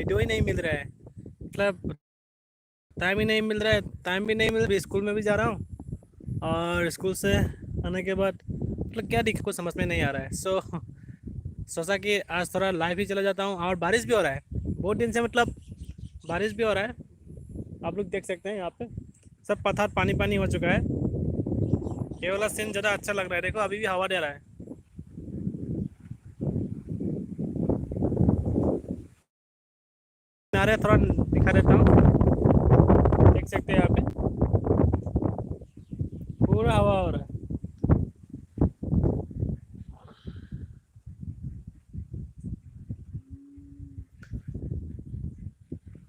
Video ही नहीं मिल रहा है, मतलब टाइम ही नहीं मिल रहा है, टाइम भी नहीं मिल रहा है। स्कूल में भी जा रहा हूँ और स्कूल से आने के बाद मतलब क्या दिक्कत कुछ समझ में नहीं आ रहा है। सोचा कि आज थोड़ा लाइव ही चला जाता हूँ। और बारिश भी हो रहा है बहुत दिन से, मतलब बारिश भी हो रहा है। आप लोग देख सकते हैं यहाँ पे सब पत्थर पानी पानी हो चुका है। ये वाला सीन ज़्यादा अच्छा लग रहा है। देखो अभी भी हवा दे रहा है। किनारे थोड़ा दिखा देता हूँ, देख सकते हैं यहाँ पे पूरा हवा हो रहा है।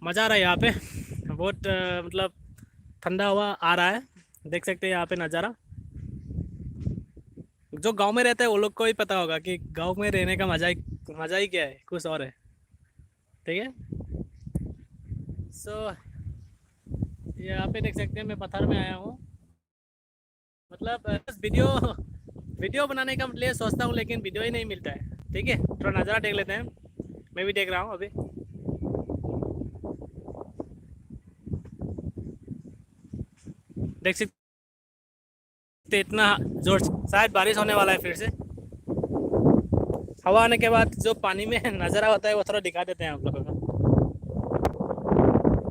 मज़ा आ रहा है यहाँ पे बहुत, मतलब ठंडा हवा आ रहा है। देख सकते हैं यहाँ पे नज़ारा। जो गांव में रहते हैं वो लोग को ही पता होगा कि गांव में रहने का मज़ा ही क्या है, कुछ और है। ठीक है। सो यहाँ पे देख सकते हैं मैं पत्थर में आया हूँ। मतलब बस वीडियो वीडियो बनाने का लिए सोचता हूँ लेकिन वीडियो ही नहीं मिलता है। ठीक है, थोड़ा नज़ारा देख लेते हैं। मैं भी देख रहा हूँ अभी। देख सकते इतना जोर से शायद बारिश होने वाला है फिर से। हवा आने के बाद जो पानी में नज़ारा होता है वो थोड़ा दिखा देते हैं आप लोगों को।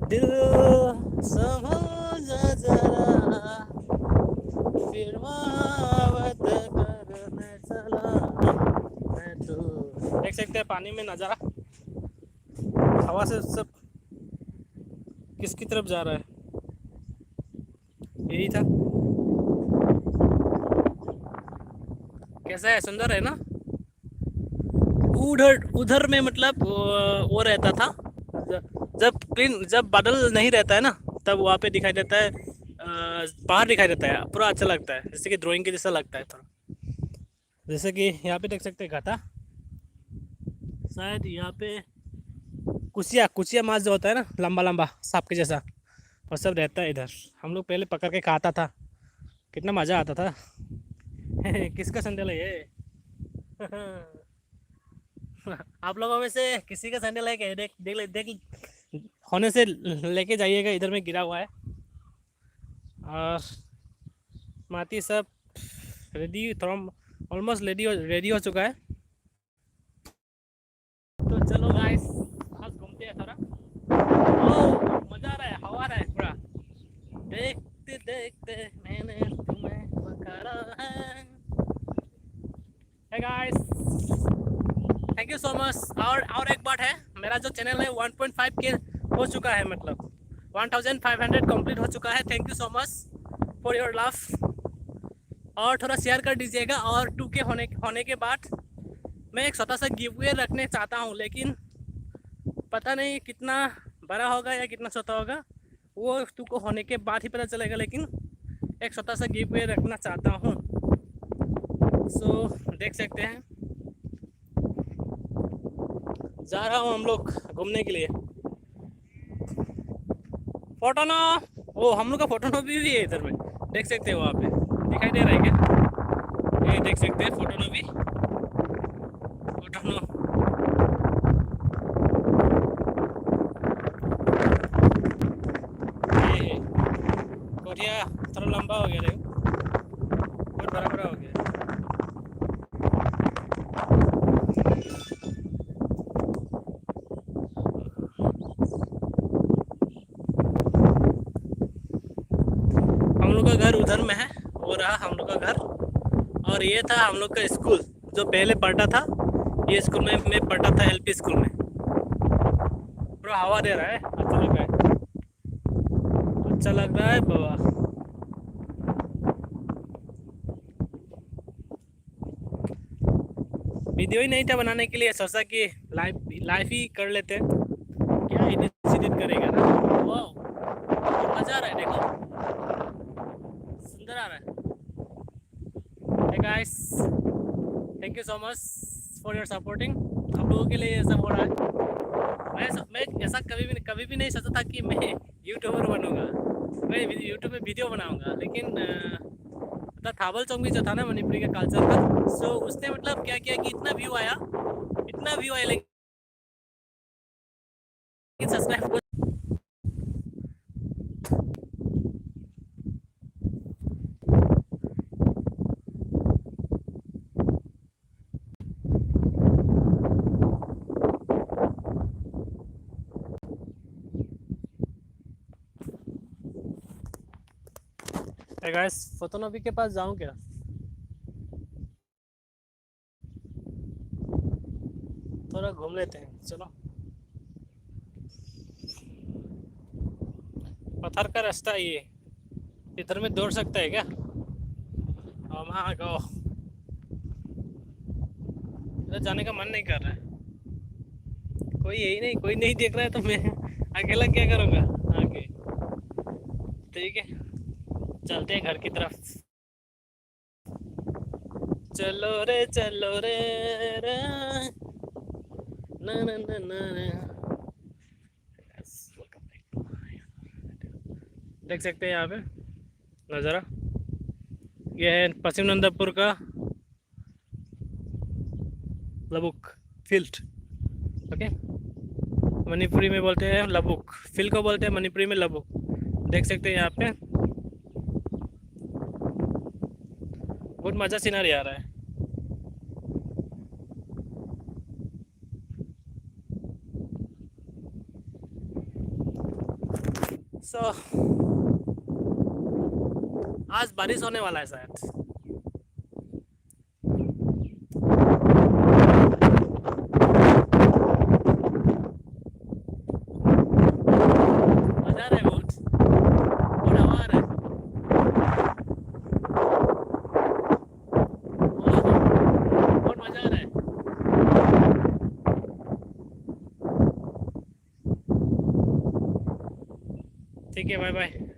दिल समझ जरा फिर मोहब्बत करने चला मैं तू। देख सकते हैं पानी में नज़ारा, हवा से सब किसकी तरफ जा रहा है। यही था। कैसा है, सुंदर है ना। उधर उधर में मतलब वो रहता था। जब बादल नहीं रहता है ना तब वहाँ पे दिखाई देता है, पहाड़ दिखाई देता है, पूरा अच्छा लगता है, जैसे कि ड्राइंग के जैसा लगता है थोड़ा। जैसे कि यहाँ पे देख सकते हैं घाटा, शायद यहाँ पे कुचिया कुचिया माछ जो होता है ना, लंबा लंबा सांप के जैसा, वो सब रहता है इधर। हम लोग पहले पकड़ के खाता था, कितना मज़ा आता था। किसका सैंडल है ये? आप लोगों में से किसी का सैंडल है क्या? देख देख देख होने से लेके जाइएगा, इधर में गिरा हुआ है। और माती सब रेडी, थोड़ा ऑलमोस्ट रेडी हो चुका है। तो चलो गाइस, आज घूमते हैं थोड़ा। ओ मज़ा आ रहा है, हवा आ रहा है पूरा। देखते देखते मैंने तुम्हें पकड़ा है। Hey guys, thank you so much. और एक बात है, मेरा जो चैनल है 1.5 के हो चुका है, मतलब 1500 कंप्लीट हो चुका है। Thank you so much for your love. और थोड़ा शेयर कर दीजिएगा। और 2K होने के बाद मैं एक छोटा सा गिव अवे रखने चाहता हूँ, लेकिन पता नहीं कितना बड़ा होगा या कितना छोटा होगा, वो 2K होने के बाद ही पता चलेगा। लेकिन एक छोटा सा गिव अवे रखना चाहता हूँ। सो देख सकते हैं जा रहा हूँ हम लोग घूमने के लिए। फोटो ना, वो हम लोग का फोटो ना भी है इधर में, देख सकते हैं वहाँ पे दिखाई दे रहा है क्या? ये देख सकते हैं फोटो ना भी, फोटो ना। ये कोरिया थोड़ा लंबा हो गया, देखो बहुत बड़ा बड़ा हो गया। हम लोग का घर उधर में है, वो रहा हम लोग का घर। और ये था हम लोग का स्कूल जो पहले पढ़ता था। ये स्कूल में मैं पढ़ता था, LP स्कूल में। पूरा हवा दे रहा है, अच्छा लग रहा है, अच्छा लग रहा है बाबा। वीडियो ही नहीं था बनाने के लिए, सोचा कि लाइव लाइव ही कर लेते हैं। क्या एडिट करेगा ना। वाह, मजा आ रहा है, देखो सुंदर आ रहा है। Hey guys, thank you so much for your supporting. आप लोगों के लिए ये सब हो रहा है। मैं ऐसा कभी भी नहीं सोचा था कि मैं यूट्यूबर बनूंगा, मैं यूट्यूब में वीडियो बनाऊंगा। लेकिन मतलब थावल चौंग भी जो था ना मणिपुरी का कल्चर का, सो उसने मतलब क्या किया कि इतना व्यू आया, लेकिन लेकिन सब्सक्राइब गाइस फोटोनबी के पास जाऊं क्या? थोड़ा घूम लेते हैं, चलो। पत्थर का रास्ता ये, इधर में दौड़ सकता है क्या? गो, इधर जाने का मन नहीं कर रहा है। कोई यही नहीं, कोई नहीं देख रहा है तो मैं अकेला क्या करूँगा आगे। ठीक है, चलते हैं घर की तरफ। चलो रे रे ना ना ना ना ना। देख सकते हैं यहाँ पे नज़ारा, ये है पश्चिम नंदापुर का लबुक फील्ड। ओके, मणिपुरी में बोलते हैं लबुक, फील्ड को बोलते हैं मणिपुरी में लबुक। देख सकते हैं यहाँ पे बहुत मज़ा सीनरी आ रहा है। आज बारिश होने वाला है शायद। मजा आ रहा है बहुत हवा आ रहा है। बहुत मजा आ रहा है। ठीक है, बाय बाय।